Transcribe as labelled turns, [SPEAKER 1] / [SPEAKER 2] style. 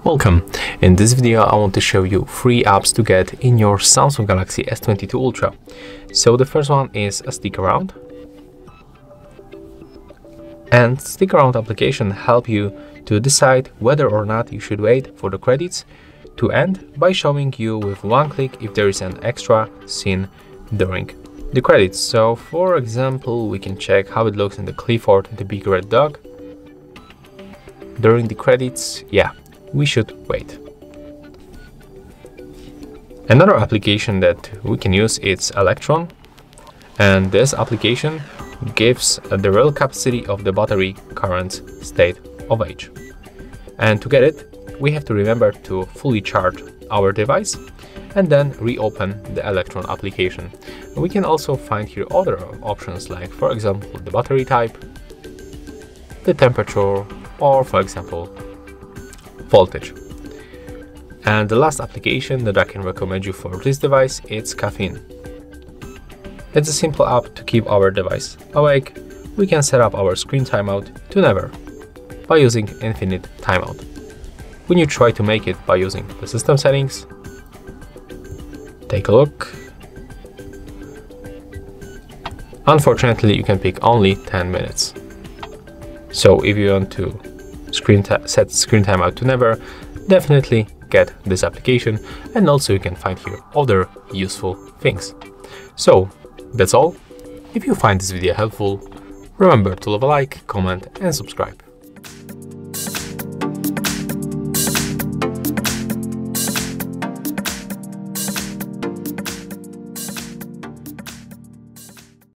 [SPEAKER 1] Welcome! In this video I want to show you 3 apps to get in your Samsung Galaxy S22 Ultra. So the first one is a stick around. And stick around application help you to decide whether or not you should wait for the credits to end by showing you with one click if there is an extra scene during the credits. So for example, we can check how it looks in the Clifford and the big red dog. During the credits, yeah, we should wait. Another application that we can use is Electron, and this application gives the real capacity of the battery current state of age. And to get it, we have to remember to fully charge our device and then reopen the Electron application. We can also find here other options like, for example, the battery type, the temperature, or for example, voltage. And the last application that I can recommend you for this device is Caffeine. It's a simple app to keep our device awake. We can set up our screen timeout to never by using infinite timeout. When you try to make it by using the system settings, take a look. Unfortunately, you can pick only 10 minutes. So if you want to set screen timeout to never, definitely get this application, and also you can find here other useful things. So that's all. If you find this video helpful, remember to leave a like, comment and subscribe.